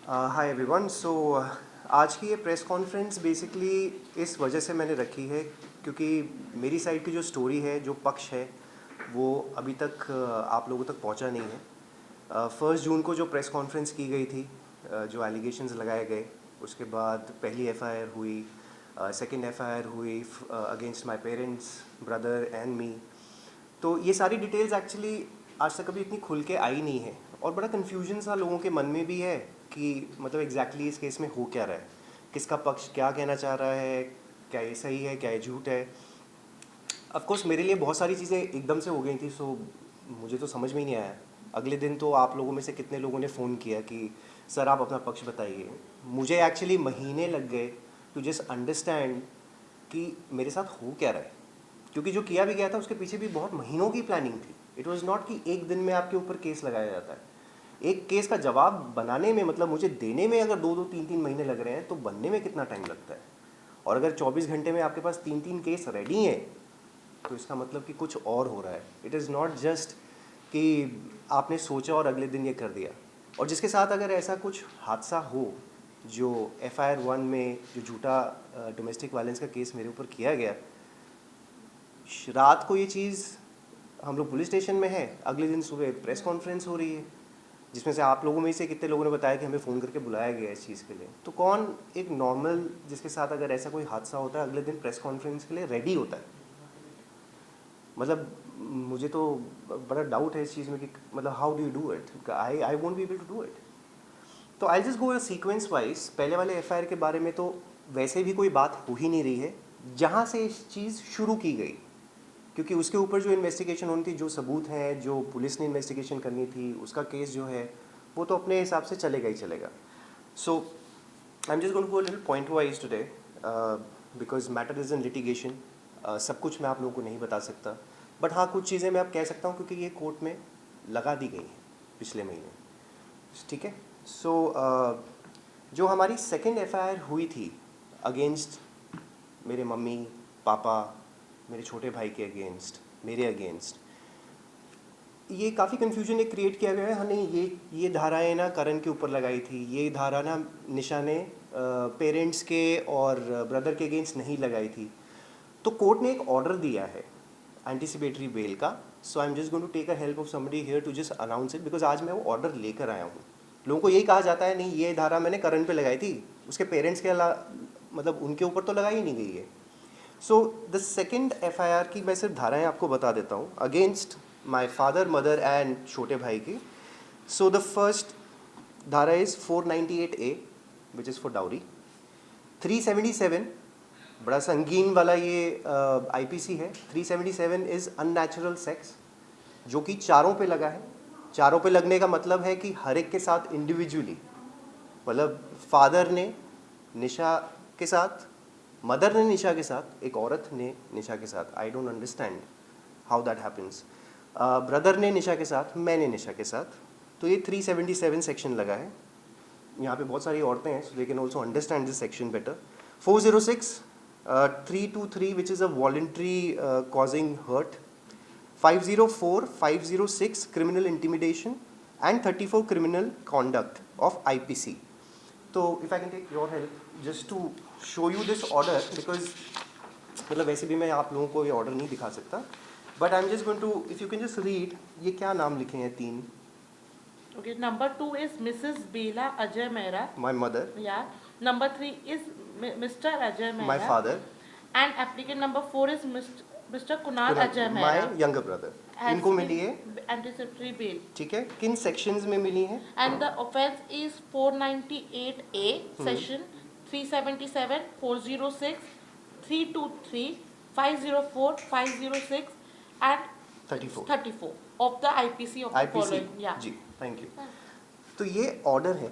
Hi everyone. आज की ये प्रेस कॉन्फ्रेंस बेसिकली इस वजह से मैंने रखी है क्योंकि मेरी साइड की जो स्टोरी है, जो पक्ष है, वो अभी तक आप लोगों तक पहुंचा नहीं है। 1 जून को जो प्रेस कॉन्फ्रेंस की गई थी, जो एलिगेशंस लगाए गए, उसके बाद पहली एफआईआर हुई, सेकंड एफआईआर हुई against my parents, brother and me. तो ये सारी डिटेल्स एक्चुअली आज तक कभी इतनी खुल के आई नहीं है और बड़ा कन्फ्यूजन सा लोगों के मन में भी है कि मतलब एग्जैक्टली इस केस में हो क्या रहा है, किसका पक्ष क्या कहना चाह रहा है, क्या ये सही है, क्या ये झूठ है। ऑफ कोर्स मेरे लिए बहुत सारी चीज़ें एकदम से हो गई थी, सो मुझे तो समझ में ही नहीं आया। अगले दिन तो आप लोगों में से कितने लोगों ने फ़ोन किया कि सर आप अपना पक्ष बताइए। मुझे एक्चुअली महीने लग गए टू जस्ट अंडरस्टैंड कि मेरे साथ हो क्या रहा है, क्योंकि जो किया भी गया था उसके पीछे भी बहुत महीनों की प्लानिंग थी। इट वॉज़ नॉट कि एक दिन में आपके ऊपर केस लगाया जाता है। एक केस का जवाब बनाने में, मतलब मुझे देने में अगर 2-2 3-3 महीने लग रहे हैं, तो बनने में कितना टाइम लगता है। और अगर 24 घंटे में आपके पास 3-3 केस रेडी हैं, तो इसका मतलब कि कुछ और हो रहा है। इट इज़ नॉट जस्ट कि आपने सोचा और अगले दिन ये कर दिया। और जिसके साथ अगर ऐसा कुछ हादसा हो, जो FIR 1 में जो झूठा डोमेस्टिक वायलेंस का केस मेरे ऊपर किया गया, रात को ये चीज़ हम लोग पुलिस स्टेशन में है, अगले दिन सुबह प्रेस कॉन्फ्रेंस हो रही है, जिसमें से आप लोगों में से कितने लोगों ने बताया कि हमें फ़ोन करके बुलाया गया इस चीज़ के लिए। तो कौन एक नॉर्मल जिसके साथ अगर ऐसा कोई हादसा होता है, अगले दिन प्रेस कॉन्फ्रेंस के लिए रेडी होता है? मतलब मुझे तो बड़ा डाउट है इस चीज़ में कि मतलब how do you do it. I won't be able to do it. तो I just go sequence wise. पहले वाले FIR के बारे में तो वैसे भी कोई बात हो ही नहीं रही है, जहाँ से इस चीज़ शुरू की गई, क्योंकि उसके ऊपर जो इन्वेस्टिगेशन होनी थी, जो सबूत हैं, जो पुलिस ने इन्वेस्टिगेशन करनी थी, उसका केस जो है वो तो अपने हिसाब से चलेगा ही चलेगा। So I am just going to go little point wise today, because matter is in litigation. सब कुछ मैं आप लोगों को नहीं बता सकता, बट हाँ कुछ चीज़ें मैं अब कह सकता हूँ क्योंकि ये कोर्ट में लगा दी गई हैं पिछले महीने। ठीक है। जो हमारी सेकेंड FIR हुई थी अगेंस्ट मेरे मम्मी पापा, मेरे छोटे भाई के अगेंस्ट, मेरे अगेंस्ट, ये काफ़ी कन्फ्यूजन एक क्रिएट किया गया है। हाँ नहीं, ये धाराएं ना करण के ऊपर लगाई थी, ये धारा ना निशा ने पेरेंट्स के और ब्रदर के अगेंस्ट नहीं लगाई थी। तो कोर्ट ने एक ऑर्डर दिया है एंटीसिपेटरी बेल का। So I am just going to take a help of somebody here to just announce it, because आज मैं वो ऑर्डर लेकर आया हूँ। लोगों को यही कहा जाता है नहीं ये धारा मैंने करण पे लगाई थी, उसके पेरेंट्स के मतलब उनके ऊपर तो लगाई ही नहीं गई है। सो द सेकेंड FIR की मैं सिर्फ धाराएं आपको बता देता हूँ against my father, mother and छोटे भाई की। सो द फर्स्ट धारा is 498A, which is for dowry. 377 बड़ा संगीन वाला ये IPC है। 377 इज़ अननेचुरल सेक्स, जो कि चारों पे लगा है। चारों पे लगने का मतलब है कि हर एक के साथ इंडिविजुअली, मतलब फादर ने निशा के साथ, मदर ने निशा के साथ, एक औरत ने निशा के साथ। I don't understand how that happens. Brother ने निशा के साथ, मैंने निशा के साथ। तो ये 377 सेक्शन लगा है। यहाँ पे बहुत सारी औरतें हैं, so they can also understand this section better. 406, 323 which is a voluntary causing hurt. 504, 506 criminal intimidation, and 34 criminal conduct of IPC. So if I can take your help just to show you this order, because मतलब वैसे भी मैं आप लोगों को ये order नहीं दिखा सकता, but I am just going to, if you can just read, ये क्या नाम लिखे हैं 3? Okay, number 2 is Mrs. Bela Ajay Mehra. My mother, Yeah. Number 3 is Mr. Ajay Mehra. My father, And applicant number 4 is Mr. Kunal Ajay my Mehra. Younger brother. Has इनको been मिली है, anticipatory bail. ठीक है, किन sections में मिली है? And the offence is 498A, section 377, 406, 323, 504, 506, and 34 34 of the IPC of the IPC। following. Yeah. जी, thank you. तो ये ऑर्डर है,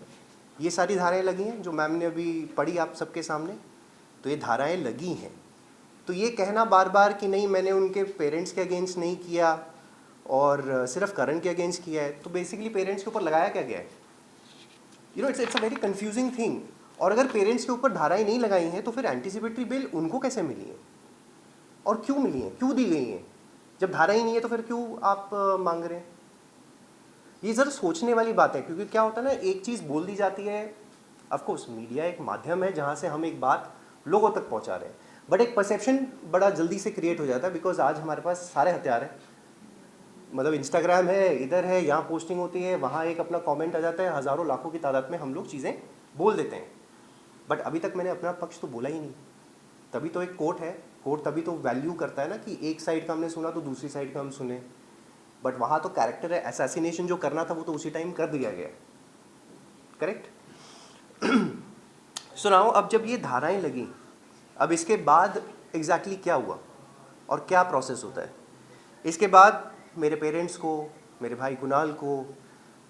ये सारी धाराएं लगी हैं जो मैम ने अभी पढ़ी आप सबके सामने। तो ये धाराएं लगी हैं, तो ये कहना बार बार कि नहीं मैंने उनके पेरेंट्स के अगेंस्ट नहीं किया और सिर्फ करण के अगेंस्ट किया है, तो बेसिकली पेरेंट्स के ऊपर लगाया क्या गया है? You know, it's a very confusing thing. और अगर पेरेंट्स के ऊपर धाराएं नहीं लगाई हैं, तो फिर एंटीसिपेटरी बेल उनको कैसे मिली है और क्यों मिली है, क्यों दी गई हैं? जब धारा ही नहीं है तो फिर क्यों आप मांग रहे हैं? ये ज़रा सोचने वाली बात है, क्योंकि क्या होता है ना, एक चीज़ बोल दी जाती है ऑफ कोर्स मीडिया एक माध्यम है जहाँ से हम एक बात लोगों तक पहुँचा रहे हैं, बट एक परसेप्शन बड़ा जल्दी से क्रिएट हो जाता है बिकॉज आज हमारे पास सारे हथियार हैं। मतलब इंस्टाग्राम है, इधर है, यहाँ पोस्टिंग होती है, वहाँ एक अपना कमेंट आ जाता है, हज़ारों लाखों की तादाद में हम लोग चीज़ें बोल देते हैं। बट अभी तक मैंने अपना पक्ष तो बोला ही नहीं। तभी तो एक कोर्ट है, कोर्ट तभी तो वैल्यू करता है ना कि एक साइड का हमने सुना तो दूसरी साइड का हम सुने। बट वहाँ तो कैरेक्टर असैसिनेशन जो करना था वो तो उसी टाइम कर दिया गया, करेक्ट। सो नाउ अब जब ये धाराएं लगी, अब इसके बाद एग्जैक्टली क्या हुआ और क्या प्रोसेस होता है। इसके बाद मेरे पेरेंट्स को, मेरे भाई कुणाल को,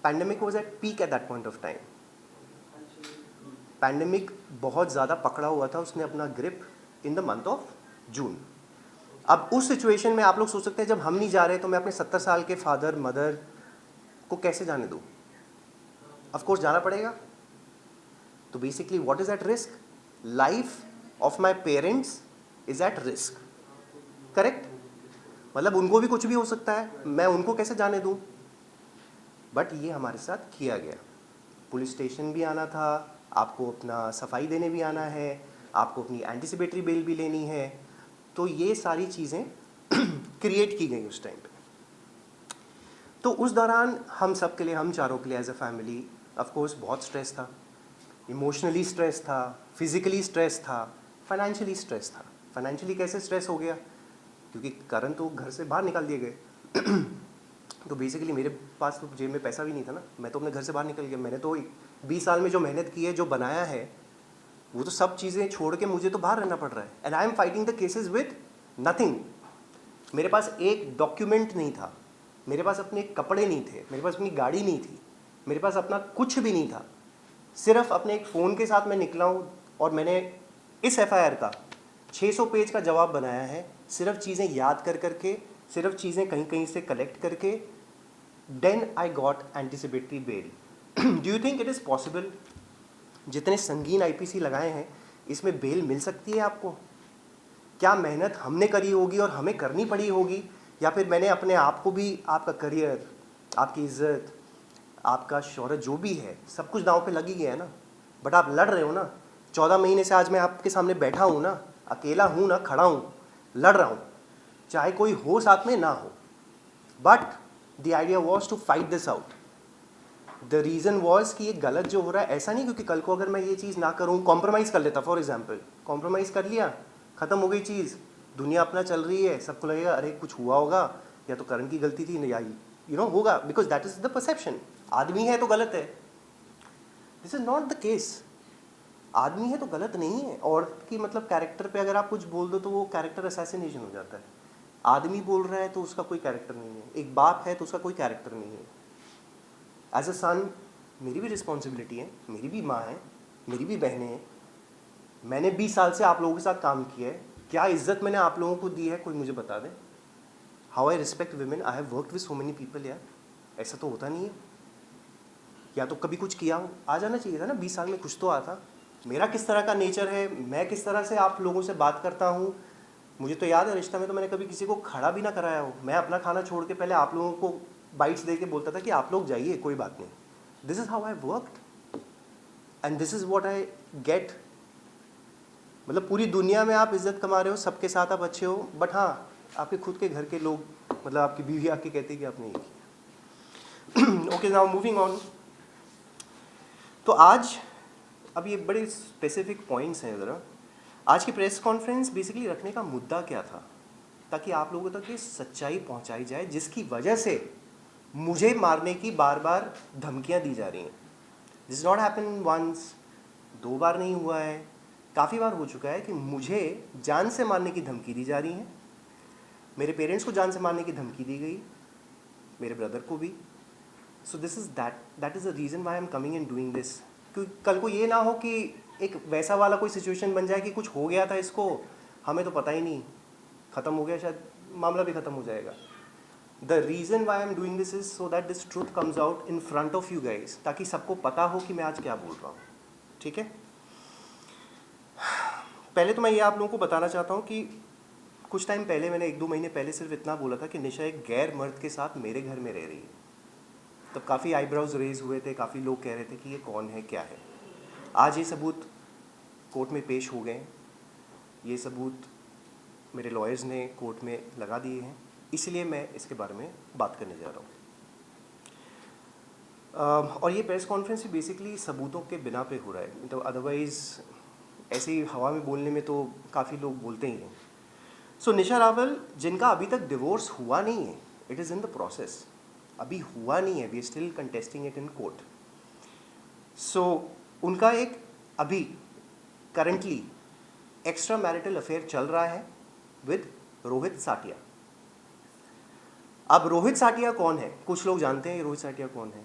pandemic was at peak at that point of time. Pandemic बहुत ज़्यादा पकड़ा हुआ था, उसने अपना grip in the month of June. अब उस सिचुएशन में आप लोग सोच सकते हैं जब हम नहीं जा रहे तो मैं अपने 70 साल के फादर मदर को कैसे जाने दूँ। ऑफ कोर्स जाना पड़ेगा। तो basically what is at risk, life of my parents is at risk, correct. मतलब उनको भी कुछ भी हो सकता है, मैं उनको कैसे जाने दूँ। बट ये हमारे साथ किया गया। पुलिस स्टेशन भी आना था, आपको अपना सफाई देने भी आना है, आपको अपनी एंटिसिपेटरी बेल भी लेनी है। तो ये सारी चीज़ें क्रिएट की गई उस टाइम पे। तो उस दौरान हम सब के लिए, हम चारों के लिए as a family of course बहुत स्ट्रेस था। इमोशनली स्ट्रेस था, फिजिकली स्ट्रेस था, फाइनेंशियली स्ट्रेस था। फाइनेंशियली कैसे स्ट्रेस हो गया, क्योंकि करण तो घर से बाहर निकाल दिए गए। तो बेसिकली मेरे पास तो जेब में पैसा भी नहीं था ना, मैं तो अपने घर से बाहर निकल गया। मैंने तो 20 साल में जो मेहनत की है, जो बनाया है, वो तो सब चीज़ें छोड़ के मुझे तो बाहर रहना पड़ रहा है। And I am fighting the cases with nothing. मेरे पास एक डॉक्यूमेंट नहीं था, मेरे पास अपने कपड़े नहीं थे, मेरे पास अपनी गाड़ी नहीं थी, मेरे पास अपना कुछ भी नहीं था। सिर्फ अपने एक फ़ोन के साथ मैं निकला हूँ और मैंने इस FIR का 600 पेज का जवाब बनाया है, सिर्फ चीज़ें याद कर करके, सिर्फ चीज़ें कहीं कहीं से कलेक्ट करके। Then I got anticipatory bail. Do you think it is possible, जितने संगीन IPC लगाए हैं इसमें बेल मिल सकती है आपको? क्या मेहनत हमने करी होगी और हमें करनी पड़ी होगी, या फिर मैंने अपने आप को भी, आपका करियर, आपकी इज्जत, आपका शोहरत जो भी है, सब कुछ दांव पे लग ही गया है ना। बट आप लड़ रहे हो ना। 14 महीने से आज मैं आपके सामने बैठा हूँ ना, अकेला हूँ ना, खड़ा हूँ, लड़ रहा हूँ, चाहे कोई हो साथ में ना हो। But the idea was to fight this out. The reason was कि ये गलत जो हो रहा है, ऐसा नहीं क्योंकि कल को अगर मैं ये चीज़ ना करूँ, कॉम्प्रोमाइज़ कर लेता, फॉर एग्जाम्पल कॉम्प्रोमाइज़ कर लिया, ख़त्म हो गई चीज़, दुनिया अपना चल रही है, सबको लगेगा अरे कुछ हुआ होगा, या तो करण की गलती थी, या होगा, because that is the perception. आदमी है तो गलत है। This is not the case. आदमी है तो गलत नहीं है। औरत की मतलब कैरेक्टर पे अगर आप कुछ बोल दो तो वो कैरेक्टर असैसिनेशन हो जाता है। आदमी बोल रहा है तो उसका कोई कैरेक्टर नहीं है, एक बाप है तो उसका कोई कैरेक्टर नहीं है। एज अ सन मेरी भी रिस्पॉन्सिबिलिटी है, मेरी भी माँ है, मेरी भी बहनें हैं। मैंने 20 साल से आप लोगों के साथ काम किया है, क्या इज्जत मैंने आप लोगों को दी है, कोई मुझे बता दे। How I respect women, I have worked with so many people यार, ऐसा तो होता नहीं है। या तो कभी कुछ किया हो, आ जाना चाहिए था ना, 20 साल में कुछ तो आता। मेरा किस तरह का नेचर है, मैं किस तरह से आप लोगों से बात करता हूँ। मुझे तो याद है रिश्ता में तो मैंने कभी किसी को खड़ा भी ना कराया हो। मैं अपना खाना छोड़ के पहले आप लोगों को बाइट्स दे के बोलता था कि आप लोग जाइए, कोई बात नहीं। This is how I worked and this is what I get. मतलब पूरी दुनिया में आप इज्जत कमा रहे हो, सबके साथ आप अच्छे हो, बट हाँ आपके खुद के घर के लोग, मतलब आपकी बीवी आके कहती है कि आपने ये किया। Okay, now moving on. तो आज अब ये बड़े स्पेसिफिक पॉइंट्स हैं ज़रा। आज की प्रेस कॉन्फ्रेंस बेसिकली रखने का मुद्दा क्या था, ताकि आप लोगों तक ये सच्चाई पहुंचाई जाए जिसकी वजह से मुझे मारने की बार बार धमकियां दी जा रही हैं। दिस नॉट हैपन वंस, 2 बार नहीं हुआ है, काफ़ी बार हो चुका है कि मुझे जान से मारने की धमकी दी जा रही है। मेरे पेरेंट्स को जान से मारने की धमकी दी गई, मेरे ब्रदर को भी। So this is that is the reason why I am coming and doing this. क्योंकि कल को ये ना हो कि एक वैसा वाला कोई सिचुएशन बन जाए कि कुछ हो गया था इसको, हमें तो पता ही नहीं, ख़त्म हो गया, शायद मामला भी ख़त्म हो जाएगा। The reason why I am doing this is so that this truth comes out in front of you guys, ताकि सबको पता हो कि मैं आज क्या बोल रहा हूँ। ठीक है, पहले तो मैं ये आप लोगों को बताना चाहता हूँ कि कुछ टाइम पहले मैंने 1-2 महीने पहले सिर्फ इतना बोला था कि निशा एक गैर मर्द के साथ मेरे घर में रह रही है। तब काफ़ी आईब्राउज रेज हुए थे, काफ़ी लोग कह रहे थे कि ये कौन है, क्या है। आज ये सबूत कोर्ट में पेश हो गए, ये सबूत मेरे लॉयर्स ने कोर्ट में लगा दिए हैं, इसलिए मैं इसके बारे में बात करने जा रहा हूँ। और ये प्रेस कॉन्फ्रेंस भी बेसिकली सबूतों के बिना पे हो रहा है, तो अदरवाइज़ ऐसे ही हवा में बोलने में तो काफ़ी लोग बोलते ही हैं। सो निशा रावल, जिनका अभी तक डिवोर्स हुआ नहीं है, it is in the process, अभी हुआ नहीं है, we are still contesting it in court. So उनका एक अभी करंटली एक्स्ट्रा मैरिटल अफेयर चल रहा है विद रोहित साटिया। अब रोहित साटिया कौन है? कुछ लोग जानते हैं रोहित साटिया कौन है।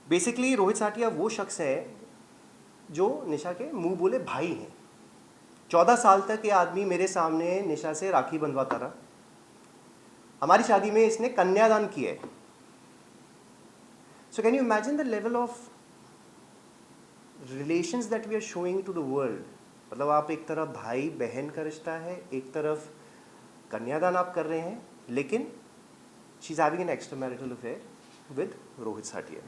बेसिकली रोहित साटिया वो शख्स है जो निशा के मुंह बोले भाई हैं। 14 साल तक ये आदमी मेरे सामने निशा से राखी बंधवाता रहा। हमारी शादी में इसने कन्यादान किया है। So can you imagine the level of relations that we are showing to the world. मतलब आप एक तरफ भाई बहन का रिश्ता है, एक तरफ कन्यादान आप कर रहे हैं, लेकिन she is having an extra marital affair with Rohit Satia,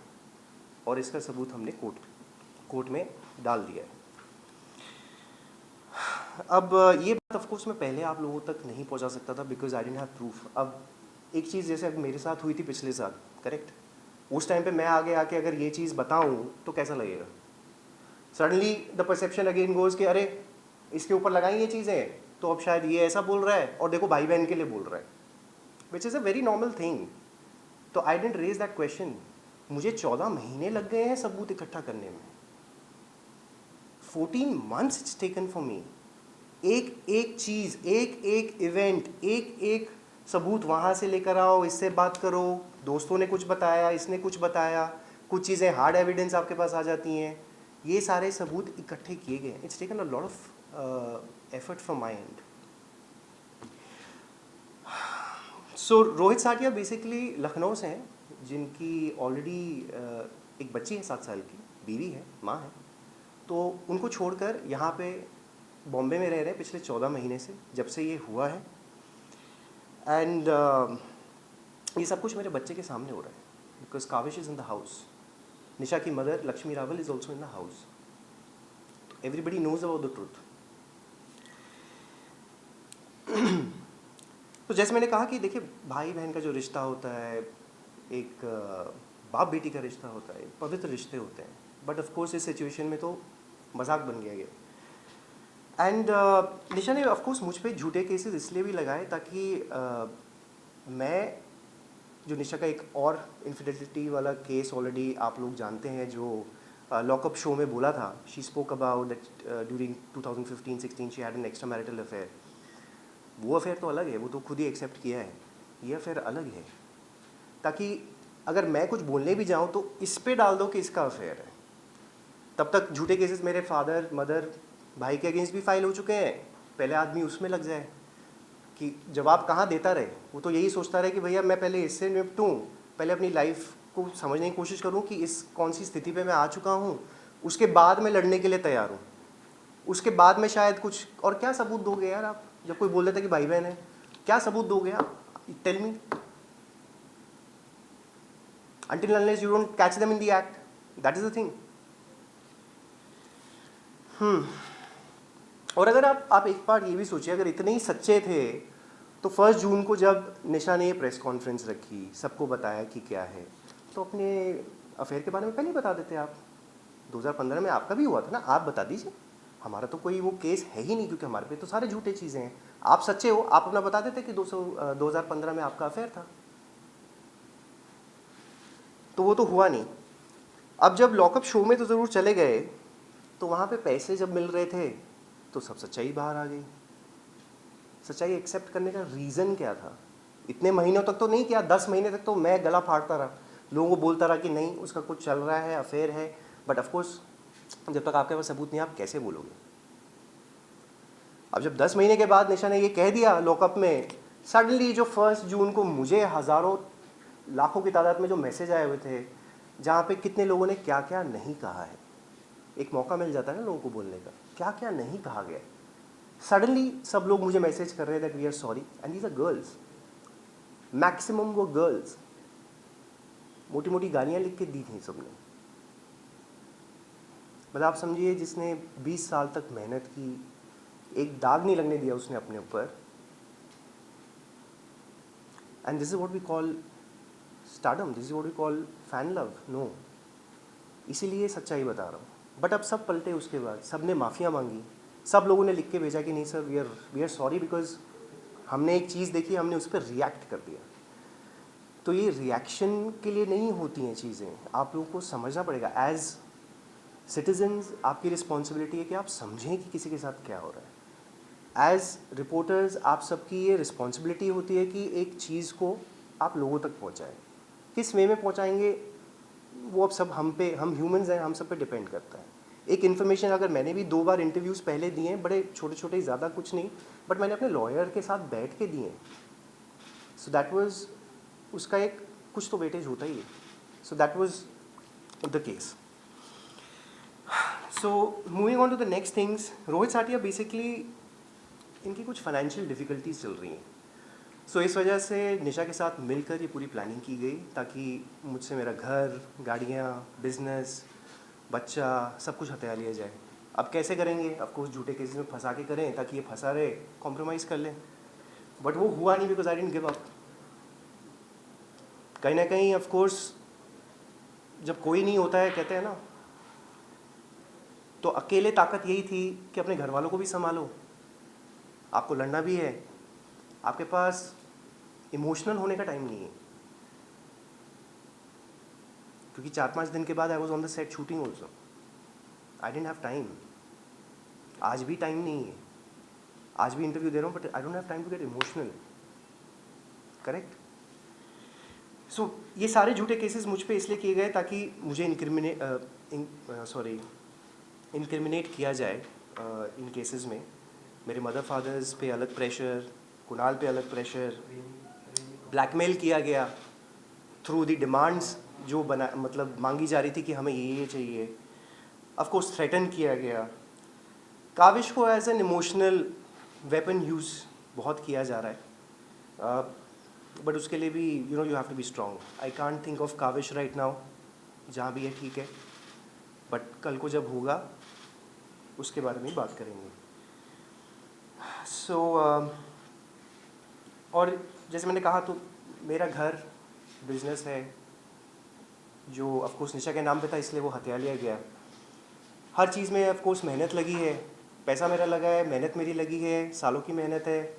और इसका सबूत हमने कोर्ट में डाल दिया है। अब ये बात ऑफ कोर्स मैं पहले आप लोगों तक नहीं पहुंचा सकता था because I didn't have proof. अब एक चीज़ जैसे अब मेरे साथ हुई थी पिछले साल, करेक्ट, उस टाइम पे मैं आगे आके अगर ये चीज़ बताऊं तो कैसा लगेगा? Suddenly the perception again goes कि अरे इसके ऊपर लगाई ये चीज़ें तो अब शायद ये ऐसा बोल रहा है, और देखो भाई बहन के लिए बोल रहा है, which is a very normal thing. तो I didn't raise that question. मुझे 14 महीने लग गए हैं सबूत इकट्ठा करने में। 14 months it's taken for me. एक एक चीज़, एक एक इवेंट, एक एक सबूत वहाँ से लेकर आओ, इससे बात करो, दोस्तों ने कुछ बताया, इसने कुछ बताया, कुछ चीज़ें हार्ड एविडेंस आपके पास आ जाती हैं, ये सारे सबूत इकट्ठे किए गए। It's taken a lot of effort from my end. So Rohit Satia basically Lucknow से हैं, जिनकी ऑलरेडी एक बच्ची है 7 साल की, बीवी है, माँ है। तो उनको छोड़कर यहाँ पे बॉम्बे में रह रहे हैं पिछले 14 महीने से, जब से ये हुआ है। एंड ये सब कुछ मेरे बच्चे के सामने हो रहा है because Kavish is in the house. Nisha की mother Lakshmi Rawal is also in the house. Everybody knows about the truth. तो जैसे मैंने कहा कि देखिए, भाई बहन का जो रिश्ता होता है, एक बाप बेटी का रिश्ता होता है, पवित्र रिश्ते होते हैं, बट ऑफ कोर्स इस सिचुएशन में तो मजाक बन गया ये। एंड निशा ने ऑफ कोर्स मुझ पे झूठे केसेस इसलिए भी लगाए ताकि मैं, जो निशा का एक और इनफिडेलिटी वाला केस ऑलरेडी आप लोग जानते हैं, जो लॉकअप शो में बोला था, she spoke about that during 2015-16 she had an extra marital affair. वो अफेयर तो अलग है, वो तो खुद ही एक्सेप्ट किया है, ये अफेयर अलग है। ताकि अगर मैं कुछ बोलने भी जाऊँ तो इस पे डाल दो कि इसका अफेयर है, तब तक झूठे केसेस मेरे फादर मदर भाई के अगेंस्ट भी फाइल हो चुके हैं। पहले आदमी उसमें लग जाए कि जवाब कहाँ देता रहे, वो तो यही सोचता रहे कि भैया मैं पहले इससे निपटूँ, पहले अपनी लाइफ को समझने की कोशिश करूँ कि इस कौन सी स्थिति पे मैं आ चुका हूँ, उसके बाद मैं लड़ने के लिए तैयार हूँ, उसके बाद में शायद कुछ। और क्या सबूत दोगे यार आप? जब कोई बोल देता है कि भाई बहन है, क्या सबूत दोगे आप? Tell me. Until unless you don't catch them in the act, that is the thing. और अगर आप एक बार ये भी सोचिए, अगर इतने ही सच्चे थे तो 1 जून को जब निशा ने ये प्रेस कॉन्फ्रेंस रखी, सबको बताया कि क्या है, तो अपने अफेयर के बारे में पहले ही बता देते आप। 2015 में आपका भी हुआ था ना, आप बता दीजिए। हमारा तो कोई वो केस है ही नहीं, क्योंकि हमारे पे तो सारे झूठे चीज़ें हैं। आप सच्चे हो, आप अपना बता देते कि 2015 में आपका अफेयर था। तो वो तो हुआ नहीं। अब जब लॉकअप शो में तो ज़रूर चले गए, तो वहाँ पे पैसे जब मिल रहे थे तो सब सच्चाई बाहर आ गई। सच्चाई एक्सेप्ट करने का रीज़न क्या था? इतने महीनों तक तो नहीं किया, 10 महीने तक तो मैं गला फाड़ता रहा, लोगों को बोलता रहा कि नहीं उसका कुछ चल रहा है, अफेयर है, बट ऑफकोर्स जब तक आपके पास सबूत नहीं, आप कैसे बोलोगे? अब जब 10 महीने के बाद निशा ने ये कह दिया लॉकअप में, सडनली जो 1 जून को मुझे हज़ारों लाखों की तादाद में जो मैसेज आए हुए थे, जहाँ पे कितने लोगों ने क्या क्या नहीं कहा है, एक मौका मिल जाता है ना लोगों को बोलने का, क्या क्या नहीं कहा गया। सडनली सब लोग मुझे मैसेज कर रहे हैं that we are sorry, and these are girls, maximum वो गर्ल्स। मोटी मोटी गालियाँ लिख के दी थी सबने। मतलब आप समझिए जिसने 20 साल तक मेहनत की, एक दाग नहीं लगने दिया उसने अपने ऊपर, and this is what we call stardom, this is what we call fan love. No, इसीलिए सच्चाई बता रहा हूँ। बट अब सब पलटे, उसके बाद सब ने माफ़िया मांगी, सब लोगों ने लिख के भेजा कि नहीं sir, we are sorry because हमने एक चीज़ देखी, हमने उस पर रिएक्ट कर दिया। तो ये रिएक्शन के लिए नहीं होती हैं चीज़ें, आप लोगों को समझना पड़ेगा। एज सिटीजन्स आपकी रिस्पॉन्सिबिलिटी है कि आप समझें कि किसी के साथ क्या हो रहा है। एज रिपोर्टर्स आप सबकी ये रिस्पॉन्सिबिलिटी होती है कि एक चीज़ को आप लोगों तक पहुंचाएं। किस वे में पहुंचाएंगे वो अब सब हम ह्यूमंस हैं, हम सब पे डिपेंड करता है। एक इन्फॉर्मेशन अगर मैंने भी 2 बार इंटरव्यूज़ पहले दिए हैं, बड़े छोटे छोटे, ज़्यादा कुछ नहीं, बट मैंने अपने लॉयर के साथ बैठ के दिए। सो दैट वाज, उसका एक कुछ तो वेटेज होता ही है। So that was the case. So moving on to the next things, Rohit Satia basically इनकी कुछ फाइनेंशियल डिफ़िकल्टीज चल रही हैं। सो इस वजह से निशा के साथ मिलकर ये पूरी प्लानिंग की गई ताकि मुझसे मेरा घर, गाड़ियाँ, बिजनेस, बच्चा, सब कुछ हथिया लिया जाए। अब कैसे करेंगे? ऑफ कोर्स झूठे केसेस में फंसा के करें ताकि ये फंसा रहे, कॉम्प्रोमाइज़ कर लें। बट वो हुआ नहीं because I didn't give up. कहीं ना कहीं ऑफ कोर्स जब कोई नहीं होता है, कहते हैं ना, तो अकेले ताकत यही थी कि अपने घर वालों को भी संभालो, आपको लड़ना भी है, आपके पास इमोशनल होने का टाइम नहीं है। क्योंकि 4-5 दिन के बाद I was on the set shooting also, I didn't have time. आज भी टाइम नहीं है, आज भी इंटरव्यू दे रहा हूँ, but I don't have time to get emotional. Correct? So ये सारे झूठे केसेस मुझ पे इसलिए किए गए ताकि मुझे इनक्रिमिनेट किया जाए इन केसेस में। मेरे मदर फादर्स पे अलग प्रेशर, कुणाल पे अलग प्रेशर, ब्लैकमेल किया गया थ्रू द डिमांड्स जो बना, मतलब मांगी जा रही थी कि हमें ये चाहिए। ऑफ कोर्स थ्रेटन किया गया। काविश को as an emotional weapon use बहुत किया जा रहा है, बट उसके लिए भी you have to be strong. I can't think of Kavish right now, जहाँ भी है ठीक है, बट कल को जब होगा उसके बारे में बात करेंगे। सो और जैसे मैंने कहा, तो मेरा घर, बिजनेस है जो ऑफ कोर्स निशा के नाम पे था, इसलिए वो हथिया लिया गया। हर चीज़ में ऑफ कोर्स मेहनत लगी है, पैसा मेरा लगा है, मेहनत मेरी लगी है, सालों की मेहनत है।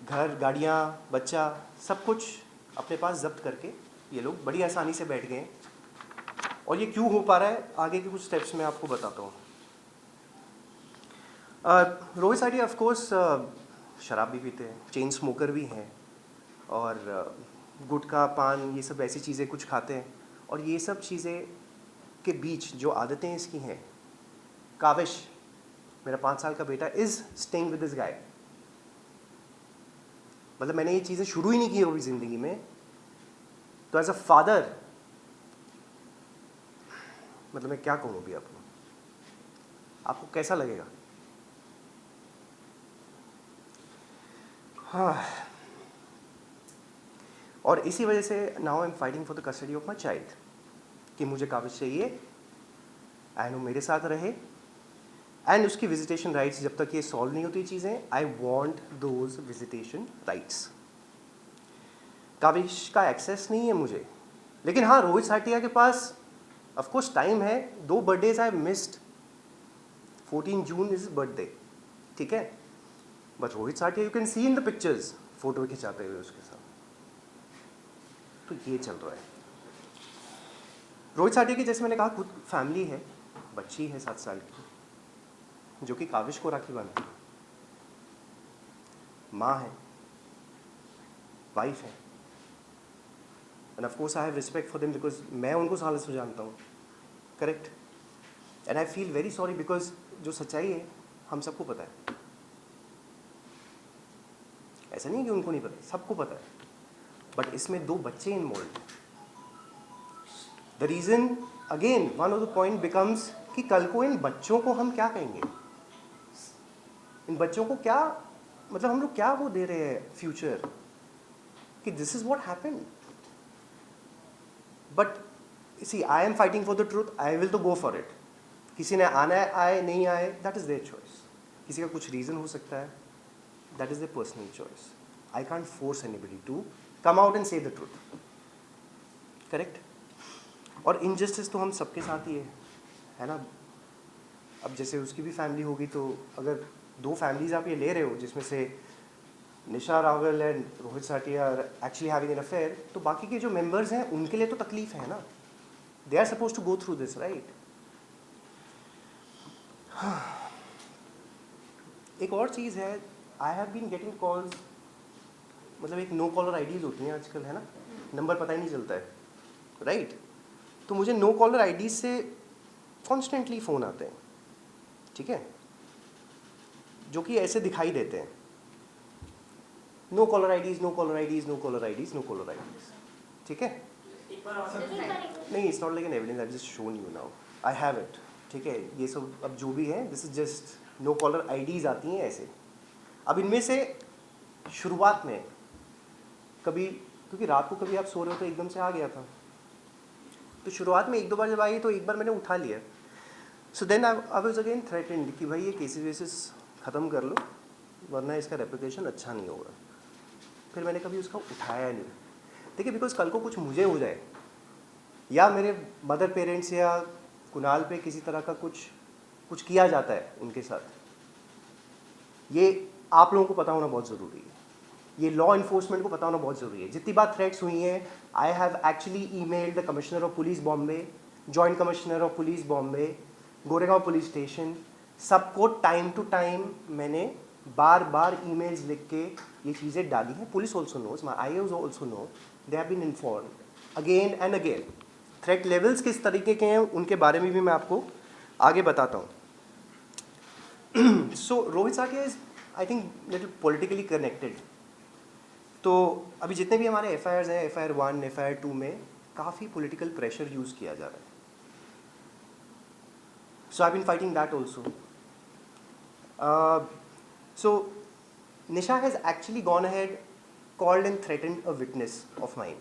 घर, गाड़ियाँ, बच्चा, सब कुछ अपने पास जब्त करके ये लोग बड़ी आसानी से बैठ गए। और ये क्यों हो पा रहा है, आगे के कुछ स्टेप्स मैं आपको बताता हूँ। रोहित साटिया ऑफ कोर्स शराब भी पीते हैं, चेन स्मोकर भी हैं, और गुटखा, पान, ये सब ऐसी चीज़ें कुछ खाते हैं। और ये सब चीज़ें के बीच जो आदतें इसकी हैं, काविश, मेरा 5 साल का बेटा, is staying with this guy. मतलब मैंने ये चीज़ें शुरू ही नहीं की होगी ज़िंदगी में, तो एज अ फादर मतलब मैं क्या कहूँ अभी आपको कैसा लगेगा? हाँ, और इसी वजह से now I am fighting for the custody of my child, कि मुझे काविश चाहिए एंड वो मेरे साथ रहे, एंड उसकी विजिटेशन राइट्स जब तक ये सॉल्व नहीं होती चीज़ें, I want those visitation rights. Kavish का एक्सेस नहीं है मुझे, लेकिन हाँ, रोहित साटिया के पास ऑफकोर्स टाइम है। 2 birthdays I missed, 14 June is birthday, ठीक है, but Rohit Satiya you can see in the pictures, photo खिंचाते हुए उसके साथ। तो ये चल रहा है। रोहित साटिया की, जैसे मैंने कहा, खुद फैमिली है, बच्ची है 7 साल की, जो कि काविश को राखी बांधती है, माँ है, वाइफ है, end of course I have respect for them because मैं उनको सालों से जानता हूँ। Correct? And I feel very sorry because जो सच्चाई है हम सबको पता है। ऐसा नहीं कि उनको नहीं पता, सबको पता है, बट इसमें 2 बच्चे involve. The reason, again one of the point becomes कि कल को इन बच्चों को हम क्या कहेंगे, इन बच्चों को क्या, मतलब हम लोग क्या वो दे रहे हैं फ्यूचर, कि this is what happened. But see, I am fighting for the truth, I will तो गो फॉर इट, किसी ने आना है आए, नहीं आए, दैट इज़ देयर चॉइस. किसी का कुछ रीज़न हो सकता है, that is their personal choice. I can't force anybody to come out and say the truth. Correct. और इनजस्टिस तो हम सबके साथ ही है ना. अब जैसे उसकी भी फैमिली होगी, तो अगर 2 फैमिलीज आप ये ले रहे हो जिसमें से Nisha Rawal and Rohit Satiya are actually having an affair, तो बाकी के जो मेंबर्स हैं उनके लिए तो तकलीफ है ना. They are suppose to go through this, right. एक और चीज़ है, I have been getting calls, मतलब एक नो कॉलर आईडीज़ होती हैं आजकल, है ना. नंबर पता ही नहीं चलता है, राइट. तो मुझे नो कॉलर आईडीज़ से कॉन्स्टेंटली फ़ोन आते हैं, ठीक है, जो कि ऐसे दिखाई देते हैं, no caller IDs, no caller IDs, no caller IDs, no caller IDs. ठीक है. नहीं, it's not like an evidence, I just shown you now, I have it. ठीक है. ये सब अब जो भी है, this is just no caller IDs आती हैं ऐसे. अब इनमें से शुरुआत में कभी, क्योंकि रात को कभी आप सो रहे हो तो एकदम से आ गया था, तो शुरुआत में 1-2 बार जब आई तो एक बार मैंने उठा लिया. So then I was again threatened कि भाई ये केसेस वेसेस ख़त्म कर लो, वरना इसका रेपुटेशन अच्छा नहीं होगा. फिर मैंने कभी उसका उठाया नहीं. देखिए, बिकॉज कल को कुछ मुझे हो जाए या मेरे मदर पेरेंट्स या कुणाल पे किसी तरह का कुछ किया जाता है उनके साथ, ये आप लोगों को पता होना बहुत ज़रूरी है. ये लॉ इन्फोर्समेंट को पता होना बहुत ज़रूरी है. जितनी बार थ्रेट्स हुई हैं, I have actually emailed the commissioner of police Bombay, joint commissioner of police Bombay, Goregaon police station, सबको टाइम टू टाइम मैंने बार बार ईमेल्स लिख के ये चीज़ें डाली हैं. Police also knows, my I also know, they have been informed again and again. Threat levels किस तरीके के हैं उनके बारे में भी मैं आपको आगे बताता हूँ. So Rohit Satiya is, I think, little politically connected. तो अभी जितने भी हमारे FIRs हैं, FIR 1, FIR 2 में काफ़ी पॉलिटिकल प्रेशर यूज़ किया जा रहा है. So I been fighting that also. So Nisha has actually gone ahead, called and threatened a witness of mine.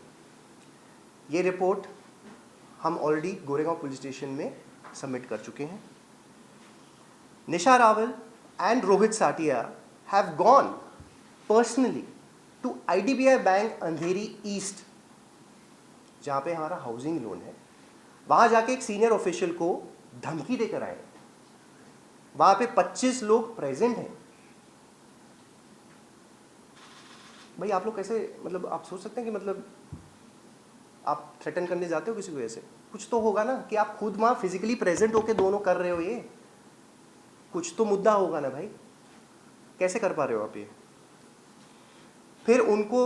ये रिपोर्ट हम ऑलरेडी गोरेगांव पुलिस स्टेशन में सबमिट कर चुके हैं. Nisha Rawal and Rohit Satiya have gone personally to IDBI bank Andheri east, जहाँ पे हमारा housing loan है. वहाँ जाके एक सीनियर ऑफिशियल को धमकी देकर आए. वहाँ पे 25 लोग प्रेजेंट हैं. भाई आप लोग कैसे, मतलब आप सोच सकते हैं कि मतलब आप थ्रेटन करने जाते हो किसी को ऐसे? कुछ तो होगा ना कि आप खुद वहाँ फिजिकली प्रेजेंट होके दोनों कर रहे हो. ये कुछ तो मुद्दा होगा ना भाई, कैसे कर पा रहे हो आप ये? फिर उनको